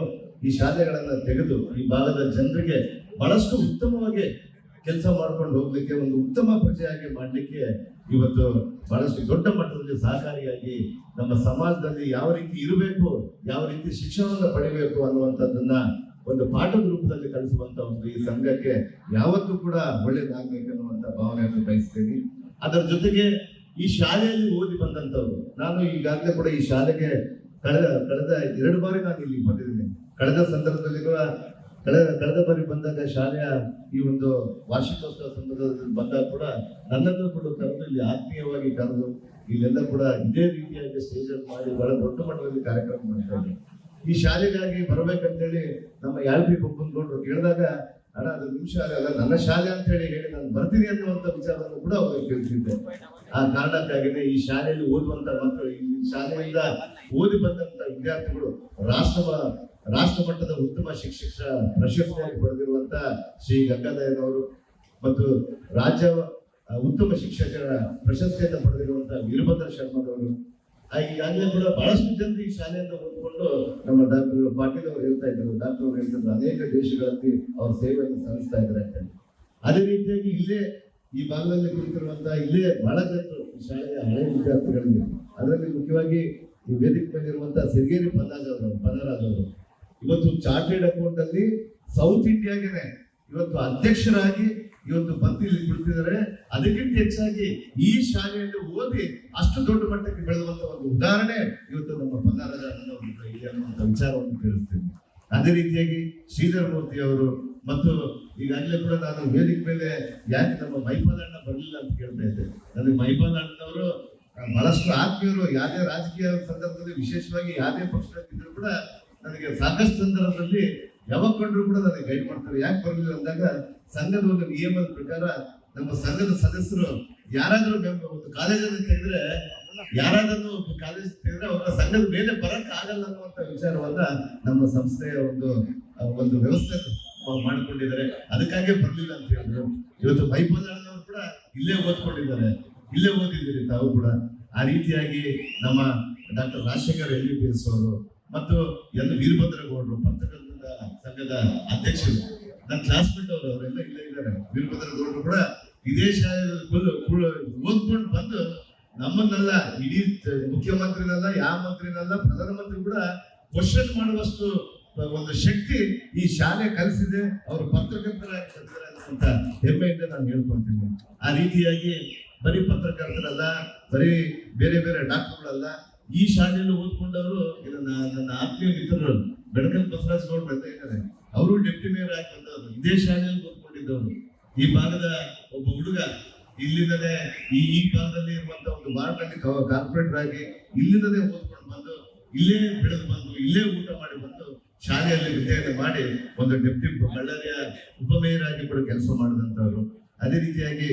ಈ ಶಾಲೆಗಳನ್ನ ತೆಗೆದು ಈ ಭಾಗದ ಜನರಿಗೆ ಬಹಳಷ್ಟು ಉತ್ತಮವಾಗಿ ಕೆಲಸ ಮಾಡ್ಕೊಂಡು ಹೋಗ್ಲಿಕ್ಕೆ, ಒಂದು ಉತ್ತಮ ಪ್ರಜೆಯಾಗಿ ಮಾಡ್ಲಿಕ್ಕೆ ಇವತ್ತು ಬಹಳಷ್ಟು ದೊಡ್ಡ ಮಟ್ಟದಲ್ಲಿ ಸಹಕಾರಿಯಾಗಿ ನಮ್ಮ ಸಮಾಜದಲ್ಲಿ ಯಾವ ರೀತಿ ಇರಬೇಕು, ಯಾವ ರೀತಿ ಶಿಕ್ಷಣವನ್ನು ಪಡಿಬೇಕು ಅನ್ನುವಂಥದ್ದನ್ನ ಒಂದು ಪಾಠದ ರೂಪದಲ್ಲಿ ಕಲಿಸುವಂತ ಒಂದು ಈ ಸಂಘಕ್ಕೆ ಯಾವತ್ತೂ ಕೂಡ ಒಳ್ಳೇದಾಗಬೇಕು ಅನ್ನುವಂಥ ಭಾವನೆಯನ್ನು ಬಯಸ್ತೇನೆ. ಅದರ ಜೊತೆಗೆ ಈ ಶಾಲೆಯಲ್ಲಿ ಓದಿ ಬಂದಂಥವ್ರು, ನಾನು ಈಗಾಗಲೇ ಕೂಡ ಈ ಶಾಲೆಗೆ ಕಳೆದ 2 ಬಾರಿ ನಾನು ಇಲ್ಲಿ ಬಂದಿದ್ದೀನಿ. ಕಳೆದ ಸಂದರ್ಭದಲ್ಲಿರುವ ಕಳೆದ ಬಾರಿ ಬಂದಾಗ ಶಾಲೆಯ ಈ ಒಂದು ವಾರ್ಷಿಕೋತ್ಸವ ಸಂದರ್ಭದಲ್ಲಿ ಬಂದಾಗ ಕೂಡ ನನ್ನನ್ನು ಕೂಡ ಕರೆದು ಇಲ್ಲಿ ಆತ್ಮೀಯವಾಗಿ ಕರೆದು ಇಲ್ಲೆಲ್ಲ ಕೂಡ ಇದೇ ರೀತಿಯಾಗಿ ಸ್ಟೇಜ್ ಮಾಡಿ ಬಹಳ ದೊಡ್ಡ ಮಟ್ಟದಲ್ಲಿ ಕಾರ್ಯಕ್ರಮ ಮಾಡ್ತಾ ಇದ್ದಾರೆ. ಈ ಶಾಲೆಗಾಗಿ ಬರ್ಬೇಕಂತೇಳಿ ನಮ್ಮ ಯಾಲ್ಪಿ ಬಂದ್ಕೊಂಡ್ರು ಕೇಳಿದಾಗ, ಅಣ್ಣ ಅದು ನಿಮ್ಮ ಶಾಲೆ ಅಲ್ಲ, ನನ್ನ ಶಾಲೆ ಅಂತ ಹೇಳಿ ನಾನು ಬರ್ತೀನಿ ಅನ್ನುವಂಥ ವಿಚಾರವನ್ನು ಕೂಡ ಅವ್ರಿಗೆ ತಿಳಿಸಿದ್ದೆ. ಆ ಕಾರಣಕ್ಕಾಗಿನೇ ಈ ಶಾಲೆಯಲ್ಲಿ ಓದುವಂತ ಮಕ್ಕಳು, ಈ ಶಾಲೆಯಿಂದ ಓದಿ ಬಂದಂತ ವಿದ್ಯಾರ್ಥಿಗಳು ರಾಷ್ಟ್ರ ಮಟ್ಟದ ಉತ್ತಮ ಶಿಕ್ಷಕ ಪ್ರಶಸ್ತಿಯಾಗಿ ಪಡೆದಿರುವಂತ ಶ್ರೀ ಗಂಗಾಧರನವರು ಮತ್ತು ರಾಜ್ಯ ಉತ್ತಮ ಶಿಕ್ಷಕರ ಪ್ರಶಸ್ತಿಯನ್ನು ಪಡೆದಿರುವಂತಹ ವೀರಭದ್ರ ಶರ್ಮದವರು, ಈಗಾಗಲೇ ಕೂಡ ಬಹಳಷ್ಟು ಜನರು ಈ ಶಾಲೆಯಿಂದ ಓದ್ಕೊಂಡು ನಮ್ಮ ಡಾಕ್ಟರ್ ಪಾಟೀಲ್ ಅವರು ಹೇಳ್ತಾ ಇದ್ರು, ಡಾಕ್ಟರ್ ಅವರು ಹೇಳ್ತಿದ್ರು ಅನೇಕ ದೇಶಗಳಲ್ಲಿ ಅವ್ರ ಸೇವೆಯನ್ನು ಸಲ್ಲಿಸ್ತಾ ಇದ್ದಾರೆ ಅಂತ. ಅದೇ ರೀತಿಯಾಗಿ ಇಲ್ಲೇ ಈ ಭಾಗದಲ್ಲಿ ಕುಳಿತಿರುವಂತಹ ಇಲ್ಲೇ ಬಹಳ ಜನರು ಈ ಶಾಲೆಯ ಹಳೆಯ ವಿದ್ಯಾರ್ಥಿಗಳಿಗೆ, ಅದರಲ್ಲಿ ಮುಖ್ಯವಾಗಿ ಈ ವೇದಿಕೆ ಮೇಲೆ ಇರುವಂತಹ ಸಿರಿಗೇರಿ ಪನ್ನರಾಜ್ ಅವರು ಇವತ್ತು ಚಾರ್ಟೆಡ್ ಅಕೌಂಟ್ ಅಲ್ಲಿ ಸೌತ್ ಇಂಡಿಯಾಗೆನೆ ಇವತ್ತು ಅಧ್ಯಕ್ಷರಾಗಿ ಇವತ್ತು ಮಂತ್ರಿಯಲ್ಲಿ ಕುಳಿತಿದ್ದಾರೆ. ಅದಕ್ಕಿಂತ ಹೆಚ್ಚಾಗಿ ಈ ಶಾಲೆಯಲ್ಲಿ ಓದಿ ಅಷ್ಟು ದೊಡ್ಡ ಮಟ್ಟಕ್ಕೆ ಬೆಳೆದಂತ ಒಂದು ಉದಾಹರಣೆ ಇವತ್ತು ನಮ್ಮ ಪನ್ನರಾಜ ಇದೆ ಅನ್ನುವಂಥ ವಿಚಾರವನ್ನು ತಿಳಿಸ್ತೀನಿ. ಅದೇ ರೀತಿಯಾಗಿ ಶ್ರೀಧರ್ ಮೂರ್ತಿ ಅವರು ಮತ್ತು ಈಗಾಗಲೇ ಕೂಡ ನಾನು ವೇದಿಕೆ ಮೇಲೆ ಯಾಕೆ ನಮ್ಮ ಮೈಪಾಲ್ ಅಣ್ಣ ಬರಲಿಲ್ಲ ಅಂತ ಕೇಳ್ತಾ ಇದ್ದೆ. ನನಗೆ ಮೈಪಾಲ್ ಅಣ್ಣನವರು ಬಹಳಷ್ಟು ಆತ್ಮೀಯರು. ಯಾವುದೇ ರಾಜಕೀಯ ಸಂದರ್ಭದಲ್ಲಿ, ವಿಶೇಷವಾಗಿ ಯಾವುದೇ ಪಕ್ಷದಲ್ಲಿದ್ದರೂ ಕೂಡ ನನಗೆ ಸಾಕಷ್ಟು ಸಂದರ್ಭದಲ್ಲಿ ಯಾವಾಗ ಕಂಡ್ರು ಕೂಡ ನನಗೆ ಗೈಡ್ ಮಾಡ್ತಾರೆ. ಯಾಕೆ ಬರಲಿಲ್ಲ ಅಂದಾಗ ಸಂಘದ ಒಂದು ನಿಯಮದ ಪ್ರಕಾರ ನಮ್ಮ ಸಂಘದ ಸದಸ್ಯರು ಯಾರಾದ್ರೂ ಒಂದು ಕಾಲೇಜನ್ನು ತೆಗೆದ್ರೆ ಯಾರಾದ್ರೂ ಕಾಲೇಜ್ ತೆಗೆದ್ರೆ ಅವರ ಸಂಘದ ಮೇಲೆ ಬರಕ್ ಆಗಲ್ಲ ಅನ್ನುವಂತ ವಿಚಾರವನ್ನ ನಮ್ಮ ಸಂಸ್ಥೆಯ ಒಂದು ವ್ಯವಸ್ಥೆ ಮಾಡಿಕೊಂಡಿದ್ದಾರೆ. ಅದಕ್ಕಾಗಿ ಬರ್ಲಿಲ್ಲ ಅಂತ ಹೇಳಿದ್ರು. ಇವತ್ತು ಮೈಪಾಲಣ್ಣವರು ಕೂಡ ಇಲ್ಲೇ ಓದ್ಕೊಂಡಿದ್ದಾರೆ, ಇಲ್ಲೇ ಓದಿದ್ದೀರಿ ತಾವು ಕೂಡ. ಆ ರೀತಿಯಾಗಿ ನಮ್ಮ ಡಾಕ್ಟರ್ ರಾಜಶೇಖರ್ MBBS ಅವರು ಮತ್ತು ವೀರಭದ್ರಗೌಡರು ಪತ್ರಕರ್ತರ ಸಂಘದ ಅಧ್ಯಕ್ಷರು, ನನ್ನ ಕ್ಲಾಸ್ಮೇಟ್ ಅವರು, ಅವರೆಲ್ಲ ಇಲ್ಲೇ ಇದ್ದಾರೆ. ವೀರಭದ್ರಗೌಡರು ಕೂಡ ಇದೇ ಶಾಲೆಯಲ್ಲಿ ಓದ್ಕೊಂಡು ಬಂದು ನಮ್ಮನ್ನೆಲ್ಲ, ಇಡೀ ಮುಖ್ಯಮಂತ್ರಿನಲ್ಲ, ಯಾವ ಮಂತ್ರಿನಲ್ಲ, ಪ್ರಧಾನಮಂತ್ರಿ ಕೂಡ ಕ್ವಶನ್ ಮಾಡುವಷ್ಟು ಒಂದು ಶಕ್ತಿ ಈ ಶಾಲೆ ಕಲಿಸಿದೆ. ಅವರು ಪತ್ರಕರ್ತರಾಗಿ ಅಂತ ಹೆಮ್ಮೆಯಿಂದ ನಾನು ಹೇಳ್ಕೊಂತೀನಿ. ಆ ರೀತಿಯಾಗಿ ಬರೀ ಪತ್ರಕರ್ತರಲ್ಲ, ಬರೀ ಬೇರೆ ಬೇರೆ ಡಾಕ್ಟರ್ಗಳಲ್ಲ, ಈ ಶಾಲೆಯಲ್ಲಿ ಓದ್ಕೊಂಡವರು ನನ್ನ ಆತ್ಮೀಯ ಮಿತ್ರರು ಬೆಳಕಲ್ ಬಸವರಾಜ್ ಗೌಡ್ರು ಅಂತ ಇದ್ದಾರೆ. ಅವರು ಡೆಪ್ಟಿ ಮೇಯರ್ ಆಗಿ ಬಂದವರು, ಇದೇ ಶಾಲೆಯಲ್ಲಿ ಓದ್ಕೊಂಡಿದ್ದವರು. ಈ ಭಾಗದ ಒಬ್ಬ ಹುಡುಗ ಇಲ್ಲಿಂದಲೇ ಈ ಭಾಗದಲ್ಲಿ ಇರುವಂತ ಒಂದು ವಾರ್ಡ್ನಲ್ಲಿ ಕಾರ್ಪೊರೇಟರ್ ಆಗಿ ಇಲ್ಲಿಂದಲೇ ಓದ್ಕೊಂಡು ಬಂದು, ಇಲ್ಲೇ ಬೆಳೆದು ಬಂದು, ಇಲ್ಲೇ ಊಟ ಮಾಡಿ ಬಂದು ಶಾಲೆಯಲ್ಲಿ ವಿದ್ಯಾರ್ಥಿ ಮಾಡಿ ಒಂದು ಡೆಪ್ಟಿ ಬಳ್ಳಾರಿಯ ಉಪಮೇಯರ್ ಆಗಿ ಕೂಡ ಕೆಲಸ ಮಾಡಿದಂಥವ್ರು. ಅದೇ ರೀತಿಯಾಗಿ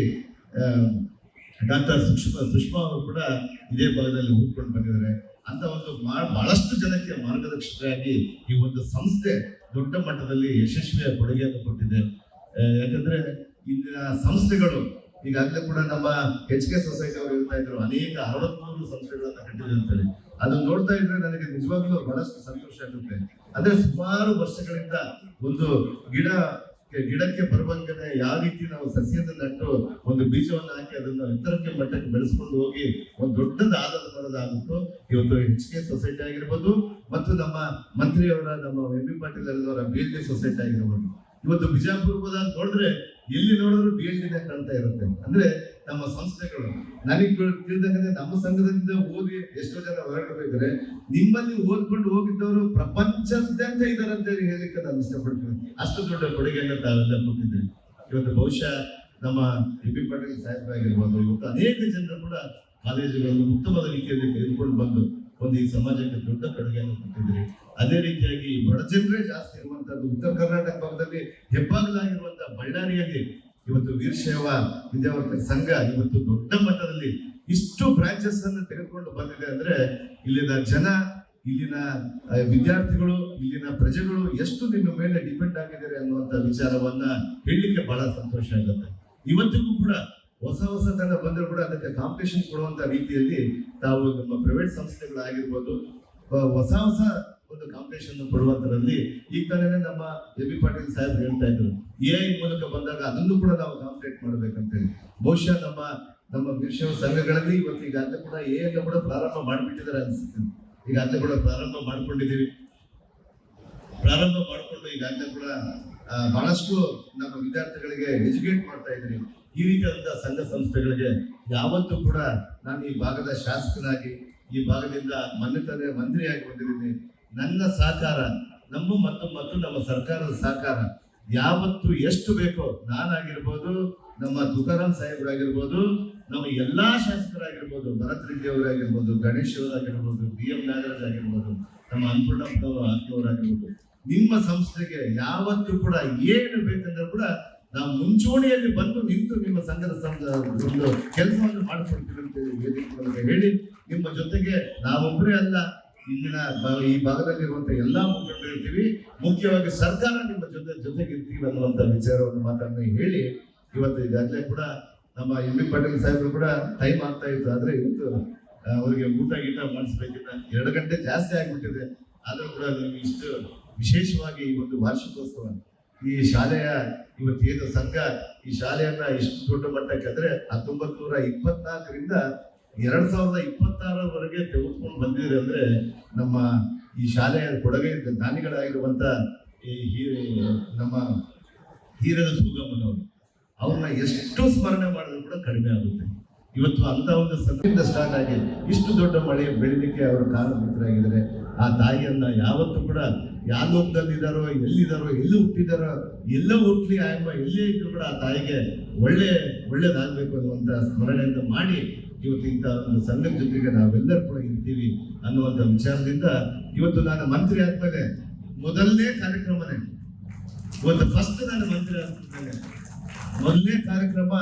ಡಾಕ್ಟರ್ ಸುಷ್ಮಾ ಅವರು ಕೂಡ ಇದೇ ಭಾಗದಲ್ಲಿ ಓದ್ಕೊಂಡು ಬಂದಿದ್ದಾರೆ. ಅಂತ ಒಂದು ಬಹಳಷ್ಟು ಜನಕ್ಕೆ ಮಾರ್ಗದರ್ಶಕರಾಗಿ ಈ ಒಂದು ಸಂಸ್ಥೆ ದೊಡ್ಡ ಮಟ್ಟದಲ್ಲಿ ಯಶಸ್ವಿಯ ಕೊಡುಗೆಯನ್ನು ಕೊಟ್ಟಿದೆ. ಯಾಕಂದ್ರೆ ಇಲ್ಲಿನ ಸಂಸ್ಥೆಗಳು ಈಗಾಗಲೇ ಕೂಡ ನಮ್ಮ HK ಸೊಸೈಟಿ ಅವರು ಹೇಳ್ತಾ ಇದ್ರು, ಅನೇಕ 63 ಸಂಸ್ಥೆಗಳನ್ನ ಕಟ್ಟಿದೆ ಅಂತೇಳಿ. ಅದನ್ನ ನೋಡ್ತಾ ಇದ್ರೆ ನನಗೆ ನಿಜವಾಗ್ಲೂ ಬಹಳಷ್ಟು ಸಂತೋಷ ಆಗುತ್ತೆ. ಅಂದ್ರೆ ಸುಮಾರು ವರ್ಷಗಳಿಂದ ಒಂದು ಗಿಡಕ್ಕೆ ಬರುವಂತೆ ಯಾವ ರೀತಿ ನಾವು ಸಸ್ಯದ ನಟ್ಟು ಒಂದು ಬೀಜವನ್ನು ಹಾಕಿ ಅದನ್ನ ಎತ್ತರಕ್ಕೆ ಮಟ್ಟಕ್ಕೆ ಬೆಳೆಸ್ಕೊಂಡು ಹೋಗಿ ಒಂದು ದೊಡ್ಡದಾದ ಮರದಾಗುತ್ತೋ. ಇವತ್ತು HK ಸೊಸೈಟಿ ಆಗಿರ್ಬೋದು ಮತ್ತು ನಮ್ಮ ಮಂತ್ರಿಯವರ, ನಮ್ಮ MB ಪಾಟೀಲ್ ಅವರ BLD ಸೊಸೈಟಿ ಆಗಿರ್ಬೋದು. ಇವತ್ತು ಬಿಜಾಪುರ ಹೋದಾಗ ನೋಡಿದ್ರೆ ಎಲ್ಲಿ ನೋಡಿದ್ರು BLD ಕಾಣ್ತಾ ಇರುತ್ತೆ. ಅಂದ್ರೆ ನಮ್ಮ ಸಂಸ್ಥೆಗಳು ನನಗೆ ತಿಳಿದಂಗೆ ನಮ್ಮ ಸಂಘದಿಂದ ಓದಿ ಎಷ್ಟೋ ಜನ ಹೊರಗಡೆ ನಿಮ್ಮಲ್ಲಿ ಓದ್ಕೊಂಡು ಹೋಗಿದ್ದವರು ಪ್ರಪಂಚದಾದ್ಯಂತ ಇದ್ದಾರೆ ಅಂತ ಹೇಳಿಕ್ಕೆ ನಾನು ಇಷ್ಟಪಡ್ತೀನಿ. ಅಷ್ಟು ದೊಡ್ಡ ಕೊಡುಗೆಯನ್ನು ತಾವೆಲ್ಲ ಕೊಟ್ಟಿದ್ದೀರಿ. ಇವತ್ತು ಬಹುಶಃ ನಮ್ಮ MB ಪಾಟೀಲ್ ಸಾಹೇಬರಾಗಿರ್ಬೋದು, ಇವತ್ತು ಅನೇಕ ಜನರು ಕೂಡ ಕಾಲೇಜುಗಳನ್ನು ಉತ್ತಮವಾದ ರೀತಿಯಲ್ಲಿ ತೆಗೆದುಕೊಂಡು ಬಂದು ಒಂದು ಈ ಸಮಾಜಕ್ಕೆ ದೊಡ್ಡ ಕೊಡುಗೆಯನ್ನು ಕೊಟ್ಟಿದ್ದೀರಿ. ಅದೇ ರೀತಿಯಾಗಿ ಬಡ ಜನರೇ ಜಾಸ್ತಿ ಇರುವಂತದ್ದು ಉತ್ತರ ಕರ್ನಾಟಕ ಭಾಗದಲ್ಲಿ ಹೆಬ್ಬಾಗಲಾಗಿರುವಂತಹ ಬಳ್ಳಾರಿಯಲ್ಲಿ ಇವತ್ತು ವೀರಶೈವ ವಿದ್ಯಾವರ್ಧಕ ಸಂಘ ಇವತ್ತು ದೊಡ್ಡ ಮಟ್ಟದಲ್ಲಿ ಇಷ್ಟು ಬ್ರಾಂಚಸ್ ಅನ್ನು ತೆಗೆದುಕೊಂಡು ಬಂದಿದೆ. ಅಂದ್ರೆ ಇಲ್ಲಿನ ಜನ, ಇಲ್ಲಿನ ವಿದ್ಯಾರ್ಥಿಗಳು, ಇಲ್ಲಿನ ಪ್ರಜೆಗಳು ಎಷ್ಟು ನಿಮ್ಮ ಮೇಲೆ ಡಿಪೆಂಡ್ ಆಗಿದ್ದಾರೆ ಅನ್ನುವಂತ ವಿಚಾರವನ್ನ ಹೇಳಲಿಕ್ಕೆ ಬಹಳ ಸಂತೋಷ ಆಗುತ್ತೆ. ಇವತ್ತಿಗೂ ಕೂಡ ಹೊಸ ತನ ಬಂದರೂ ಕೂಡ ಅದಕ್ಕೆ ಕಾಂಪಿಟೇಷನ್ ಕೊಡುವಂತ ರೀತಿಯಲ್ಲಿ ತಾವು ನಮ್ಮ ಪ್ರೈವೇಟ್ ಸಂಸ್ಥೆಗಳಾಗಿರ್ಬೋದು ಹೊಸ ಒಂದು ಕಾಂಪಿಟೇಷನ್ ಕೊಡುವಂತರಲ್ಲಿ ಈಗ ತಾನೇ ನಮ್ಮ MB ಪಾಟೀಲ್ ಸಾಹೇಬ್ ಹೇಳ್ತಾ ಇದ್ರು, AI ಮೂಲಕ ಬಂದಾಗ ಅದನ್ನು ಕೂಡ ನಾವು ಕಾಂಪಿಟೇಟ್ ಮಾಡ್ಬೇಕಂತೇಳಿ. ಬಹುಶಃ ನಮ್ಮ ವೀರಶೈವ ಸಂಘಗಳಲ್ಲಿ ಇವತ್ತು ಈಗಾಗಲೇ ಕೂಡ AI ಕೂಡ ಪ್ರಾರಂಭ ಮಾಡಿಬಿಟ್ಟಿದ್ದಾರೆ ಅನ್ಸುತ್ತೆ. ಈಗಾಗಲೇ ಕೂಡ ಪ್ರಾರಂಭ ಮಾಡ್ಕೊಂಡು ಈಗಾಗಲೇ ಕೂಡ ಬಹಳಷ್ಟು ನಮ್ಮ ವಿದ್ಯಾರ್ಥಿಗಳಿಗೆ ಎಜುಕೇಟ್ ಮಾಡ್ತಾ ಇದ್ದೀರಿ. ಈ ರೀತಿಯಾದಂತಹ ಸಂಘ ಸಂಸ್ಥೆಗಳಿಗೆ ಯಾವತ್ತೂ ಕೂಡ ನಾನು ಈ ಭಾಗದ ಶಾಸಕನಾಗಿ, ಈ ಭಾಗದಿಂದ ಮೊನ್ನೆ ಮಂತ್ರಿಯಾಗಿ ಬಂದಿದ್ದೀನಿ. ನನ್ನ ಸಹಕಾರ ಮತ್ತು ನಮ್ಮ ಸರ್ಕಾರದ ಸಹಕಾರ ಯಾವತ್ತು ಎಷ್ಟು ಬೇಕೋ ನಾನಾಗಿರ್ಬೋದು, ನಮ್ಮ ತುಕಾರಾಮ್ ಸಾಹೇಬರಾಗಿರ್ಬೋದು, ನಮ್ಮ ಎಲ್ಲಾ ಶಾಸಕರಾಗಿರ್ಬೋದು, ಭರತ್ ರೆಡ್ಡಿ ಅವರಾಗಿರ್ಬೋದು, ಗಣೇಶ್ ಅವರಾಗಿರ್ಬೋದು, BM ನಾಗರಾಜ್ ಆಗಿರ್ಬೋದು, ನಮ್ಮ ಅನ್ನಪೂರ್ಣಪ್ಪನವರಾಗಿರ್ಬೋದು, ನಿಮ್ಮ ಸಂಸ್ಥೆಗೆ ಯಾವತ್ತು ಕೂಡ ಏನು ಬೇಕಂದ್ರೆ ಕೂಡ ನಾವು ಮುಂಚೂಣಿಯಲ್ಲಿ ಬಂದು ನಿಂತು ನಿಮ್ಮ ಸಂಘದ ಒಂದು ಕೆಲಸವನ್ನು ಮಾಡಿಕೊಡ್ತೀವಿ ಅಂತ ವೇದಿಕೆ ಹೇಳಿ, ನಿಮ್ಮ ಜೊತೆಗೆ ನಾವೊಬ್ಬರೇ ಅಲ್ಲ, ಇಲ್ಲಿನ ಈ ಭಾಗದಲ್ಲಿರುವಂತಹ ಎಲ್ಲಾ ಮುಖಂಡರು ಇರ್ತೀವಿ, ಮುಖ್ಯವಾಗಿ ಸರ್ಕಾರ ನಿಮ್ಮ ಜೊತೆಗೆ ಇರ್ತೀವಿ ಅನ್ನುವಂತ ವಿಚಾರವನ್ನು ಮಾತನ್ನ ಹೇಳಿ, ಇವತ್ತು ಈಗಾಗಲೇ ಕೂಡ ನಮ್ಮ MB ಪಾಟೀಲ್ ಸಾಹೇಬರು ಕೂಡ ಟೈಮ್ ಆಗ್ತಾ ಇತ್ತು. ಆದ್ರೆ ಇವತ್ತು ಅವರಿಗೆ ಊಟ ಮಾಡಿಸ್ಬೇಕಿಲ್ಲ, 2 ಗಂಟೆ ಜಾಸ್ತಿ ಆಗ್ಬಿಟ್ಟಿದೆ. ಆದ್ರೂ ಕೂಡ ನಿಮ್ಗೆ ಇಷ್ಟು ವಿಶೇಷವಾಗಿ ಈ ಒಂದು ವಾರ್ಷಿಕೋತ್ಸವ, ಈ ಶಾಲೆಯ ಇವತ್ತೇನು ಸಂಘ ಈ ಶಾಲೆಯನ್ನ ಇಷ್ಟು ದೊಡ್ಡ ಮಟ್ಟಕ್ಕೆ ಅಂದ್ರೆ 1924ರಿಂದ 2026ವರೆಗೆ ತೆಗೆದುಕೊಂಡು ಬಂದಿದೆ ಅಂದ್ರೆ ನಮ್ಮ ಈ ಶಾಲೆಯ ಕೊಡುಗೆ ದಾನಿಗಳಾಗಿರುವಂತ ನಮ್ಮ ಹೀರದ ಸುಗಮನವರು ಅವ್ರನ್ನ ಎಷ್ಟು ಸ್ಮರಣೆ ಮಾಡಿದ್ರು ಕೂಡ ಕಡಿಮೆ ಆಗುತ್ತೆ. ಇವತ್ತು ಅಂತ ಒಂದು ಸಂದರ್ಭದಿಂದ ಸ್ಟಾರ್ಟ್ ಆಗಿ ಇಷ್ಟು ದೊಡ್ಡ ಮಳೆ ಬೆಳಿಲಿಕ್ಕೆ ಅವರು ಕಾರಣಭೂತರಾಗಿದ್ದಾರೆ. ಆ ತಾಯಿಯನ್ನ ಯಾವತ್ತೂ ಕೂಡ ಯಾವ ಲೋಕದಲ್ಲಿದ್ದಾರೋ, ಎಲ್ಲಿದ್ದಾರೋ, ಎಲ್ಲಿ ಹುಟ್ಟಿದಾರೋ, ಎಲ್ಲ ಹುಟ್ಲಿ ಆಯಮ್ಮ ಎಲ್ಲೇ ಇದ್ರು ಕೂಡ ಆ ತಾಯಿಗೆ ಒಳ್ಳೇದಾಗಬೇಕು ಅನ್ನುವಂಥ ಸ್ಮರಣೆಯಿಂದ ಮಾಡಿ ಇವತ್ತು ಇಂಥ ಒಂದು ಸಂಘದ ಜೊತೆಗೆ ನಾವೆಲ್ಲರೂ ಕೂಡ ಇರ್ತೀವಿ ಅನ್ನುವಂಥ ವಿಚಾರದಿಂದ ಇವತ್ತು ನಾನು ಮಂತ್ರಿ ಆದ್ಮೇಲೆ ಮೊದಲನೇ ಕಾರ್ಯಕ್ರಮನೇ, ಇವತ್ತು ಫಸ್ಟ್ ನಾನು ಮಂತ್ರಿ ಆಗ್ತಿದ್ದೇನೆ. ಮೊದಲನೇ ಕಾರ್ಯಕ್ರಮ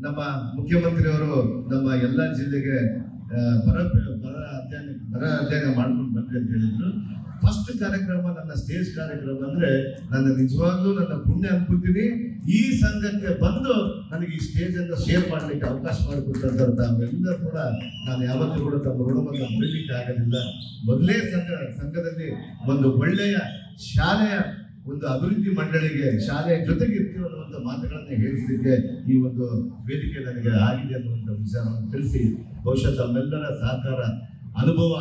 ನಮ್ಮ ಮುಖ್ಯಮಂತ್ರಿಯವರು ನಮ್ಮ ಎಲ್ಲ ಜಿಲ್ಲೆಗೆ ಬರ ಅಧ್ಯಯನ ಮಾಡ್ಕೊಂಡು ಬಂದ್ರಿ ಅಂತ ಹೇಳಿದ್ರು. ಫಸ್ಟ್ ಕಾರ್ಯಕ್ರಮ ನನ್ನ ಸ್ಟೇಜ್ ಕಾರ್ಯಕ್ರಮ ಅಂದ್ರೆ ನನ್ನ ನಿಜವಾಗ್ಲೂ ನನ್ನ ಪುಣ್ಯ ಅನ್ಕೊತೀನಿ. ಈ ಸಂಘಕ್ಕೆ ಬಂದು ನನಗೆ ಈ ಸ್ಟೇಜ್ ಅನ್ನು ಶೇರ್ ಮಾಡ್ಲಿಕ್ಕೆ ಅವಕಾಶ ಮಾಡಿಕೊಟ್ಟಂತ ತಾವೆಲ್ಲರೂ ಕೂಡ ನಾನು ಯಾವತ್ತೂ ಕೂಡ ತಮ್ಮ ಋಣವನ್ನು ಬಿಡಲಿಕ್ಕೆ ಆಗೋದಿಲ್ಲ. ಮೊದಲೇ ಸಂಘದಲ್ಲಿ ಒಂದು ಒಳ್ಳೆಯ ಶಾಲೆಯ ಒಂದು ಅಭಿವೃದ್ಧಿ ಮಂಡಳಿಗೆ ಶಾಲೆಯ ಜೊತೆಗೆ ಇರ್ತೀವಿ ಅನ್ನುವಂಥ ಮಾತುಗಳನ್ನ ಹೇಳಿಸಲಿಕ್ಕೆ ಈ ಒಂದು ವೇದಿಕೆ ನನಗೆ ಆಗಿದೆ ಅನ್ನುವಂಥ ವಿಚಾರವನ್ನು ತಿಳಿಸಿ, ಬಹುಶಃ ತಮ್ಮೆಲ್ಲರ ಸಹಕಾರ, ಅನುಭವ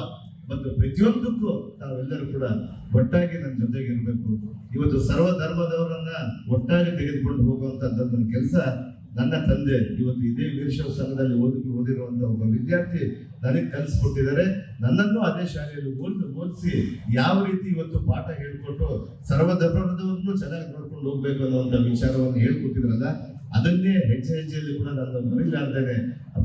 ಮತ್ತು ಪ್ರತಿಯೊಂದಕ್ಕೂ ತಾವೆಲ್ಲರೂ ಕೂಡ ಒಟ್ಟಾಗಿ ನನ್ನ ಜೊತೆಗೆ ಇರಬೇಕು. ಇವತ್ತು ಸರ್ವ ಧರ್ಮದವರನ್ನ ಒಟ್ಟಾಗಿ ತೆಗೆದುಕೊಂಡು ಹೋಗುವಂತದ್ದು ಕೆಲಸ ನನ್ನ ತಂದೆ ಇವತ್ತು ಇದೇ ವೀರಶೈವ ಸಂಘದಲ್ಲಿ ಓದಿರುವಂತ ಒಬ್ಬ ವಿದ್ಯಾರ್ಥಿ ನನಗೆ ಕಲಿಸ್ಕೊಟ್ಟಿದ್ದಾರೆ. ನನ್ನನ್ನು ಅದೇ ಶಾಲೆಯಲ್ಲಿ ಓದಿಸಿ ಯಾವ ರೀತಿ ಇವತ್ತು ಪಾಠ ಹೇಳ್ಕೊಟ್ಟು ಸರ್ವ ಧರ್ಮದವರನ್ನು ಚೆನ್ನಾಗಿ ನೋಡ್ಕೊಂಡು ಹೋಗ್ಬೇಕು ಅನ್ನುವಂಥ ವಿಚಾರವನ್ನು ಹೇಳ್ಕೊಟ್ಟಿದ್ರಲ್ಲ, ಅದನ್ನೇ ಹೆಜ್ಜೆಯಲ್ಲಿ ಕೂಡ ನಾನು ಮರಿಲಾರ್ದೇನೆ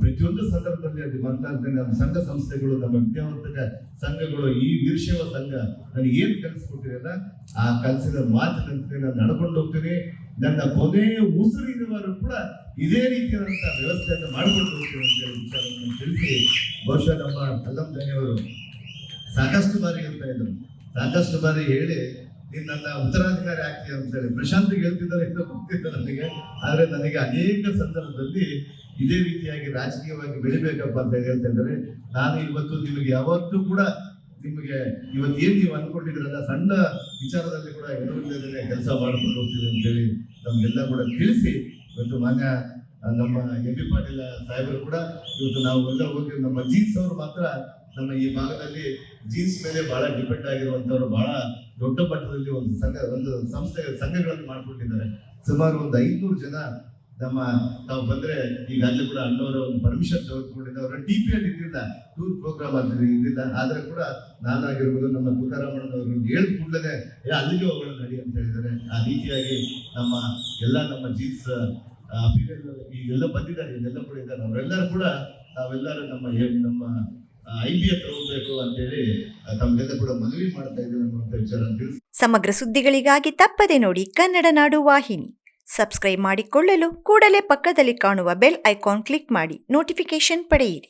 ಪ್ರತಿಯೊಂದು ಸಂದರ್ಭದಲ್ಲಿ ಅದು ಮಾತನಾಡ್ತೇನೆ. ನಮ್ಮ ಸಂಘ ಸಂಸ್ಥೆಗಳು, ನಮ್ಮ ವಿದ್ಯಾವಂತಕ ಸಂಘಗಳು, ಈ ವೀರಶೈವ ಸಂಘ ನನಗೆ ಏನ್ ಕಲಿಸ್ಕೊಟ್ಟಿರಲ್ಲ ಆ ಕಲಿಸಿದ ಮಾತಿನಂತೆ ನಾನು ನಡ್ಕೊಂಡು ಹೋಗ್ತೀನಿ. ನನ್ನ ಕೊನೆಯ ಉಸಿರಿರುವವರು ಕೂಡ ಇದೇ ರೀತಿಯಾದಂತಹ ವ್ಯವಸ್ಥೆಯನ್ನು ಮಾಡಿಕೊಂಡು ಹೋಗ್ತೀನಿ ಅಂತ ಹೇಳಿ ವಿಚಾರವನ್ನು ತಿಳಿಸಿ, ಬಹುಶಃ ನಮ್ಮ ಅಲ್ಲಂ ದನಿಯವರು ಸಾಕಷ್ಟು ಬಾರಿ ಹೇಳ್ತಾ ಇದ್ರು, ಸಾಕಷ್ಟು ಬಾರಿ ಹೇಳಿ ನೀನು ನನ್ನ ಉತ್ತರಾಧಿಕಾರಿ ಆಗ್ತೀಯ ಅಂತ ಹೇಳಿ ಪ್ರಶಾಂತಿಗೆ ಹೇಳ್ತಿದ್ದಾರೆ ಅಂತ ಗೊತ್ತಿತ್ತು ನನಗೆ. ಆದ್ರೆ ನನಗೆ ಅನೇಕ ಸಂದರ್ಭದಲ್ಲಿ ಇದೇ ರೀತಿಯಾಗಿ ರಾಜಕೀಯವಾಗಿ ಬೆಳಿಬೇಕಪ್ಪ ಅಂತ ಹೇಳ್ತಾ ಇದ್ದಾರೆ. ನಾನು ಇವತ್ತು ನಿಮಗೆ ಯಾವತ್ತೂ ಕೂಡ ನಿಮಗೆ ಇವತ್ತೇನು ನೀವು ಅನ್ಕೊಂಡಿದ್ರಲ್ಲ ಸಣ್ಣ ವಿಚಾರದಲ್ಲಿ ಕೂಡ ಎದುರಿಲ್ಲದೆ ಕೆಲಸ ಮಾಡ್ಕೊಂಡು ಹೋಗ್ತೀವಿ ಅಂತೇಳಿ ನಮ್ಗೆಲ್ಲ ಕೂಡ ತಿಳಿಸಿ, ಇವತ್ತು ಮಾನ್ಯ ನಮ್ಮ ಎಂ.ಪಿ. ಪಾಟೀಲ್ ಸಾಹೇಬರು ಕೂಡ ಇವತ್ತು ನಾವು ಎಲ್ಲ ಹೋಗಿ ನಮ್ಮ ಜೀನ್ಸ್ ಅವರು ಮಾತ್ರ ನಮ್ಮ ಈ ಭಾಗದಲ್ಲಿ ಜೀನ್ಸ್ ಮೇಲೆ ಬಹಳ ಡಿಪೆಂಡ್ ಆಗಿರುವಂತವ್ರು ಬಹಳ ದೊಡ್ಡ ಮಟ್ಟದಲ್ಲಿ ಒಂದು ಸಂಘಗಳನ್ನು ಮಾಡ್ಕೊಂಡಿದ್ದಾರೆ. ಸುಮಾರು ಒಂದು 500 ಜನ ನಮ್ಮ ತಾವು ಬಂದ್ರೆ ಈಗಾಗಲೇ ಕೂಡ ಅಣ್ಣವರ ಒಂದು ಪರ್ಮಿಷನ್ ತೆಗೆದುಕೊಂಡಿದ್ದ ಅವರ DPL ಇದ್ದಿಲ್ಲ, ಟೂರ್ ಪ್ರೋಗ್ರಾಮ್ ಅಂತ ಇದ್ದಿಲ್ಲ. ಆದ್ರೆ ಕೂಡ ನಾನಾಗಿರ್ಬೋದು ನಮ್ಮ ತುಕಾರಾಮಣ್ಣನವರು ಹೇಳಿದ ಕೂಡಲೇ ಅಲ್ಲಿಗೆ ಹೋಗೋಣ ನಡಿ ಅಂತ ಹೇಳಿದ್ದಾರೆ. ಆ ರೀತಿಯಾಗಿ ನಮ್ಮ ಎಲ್ಲ ನಮ್ಮ ಜೀನ್ಸ್ ಈಗೆಲ್ಲ ಬಂದಿದ್ದಾರೆ, ಇದೆಲ್ಲ ಕೂಡ ಇದ್ದಾರೆ. ಅವರೆಲ್ಲರೂ ಕೂಡ ತಾವೆಲ್ಲರೂ ನಮ್ಮ IB ಹತ್ರ ಹೋಗ್ಬೇಕು ಅಂತೇಳಿ ತಮ್ಗೆಲ್ಲ ಕೂಡ ಮನವಿ ಮಾಡ್ತಾ ಇದ್ದೀವಿ ಅನ್ನುವಂಥ ವಿಚಾರ ತಿಳಿಸಿ.
ಸಮಗ್ರ ಸುದ್ದಿಗಳಿಗಾಗಿ ತಪ್ಪದೆ ನೋಡಿ ಕನ್ನಡ ನಾಡು ವಾಹಿನಿ. ಸಬ್ಸ್ಕ್ರೈಬ್ ಮಾಡಿಕೊಳ್ಳಲು ಕೂಡಲೇ ಪಕ್ಕದಲ್ಲಿ ಕಾಣುವ ಬೆಲ್ ಐಕಾನ್ ಕ್ಲಿಕ್ ಮಾಡಿ ನೋಟಿಫಿಕೇಶನ್ ಪಡೆಯಿರಿ.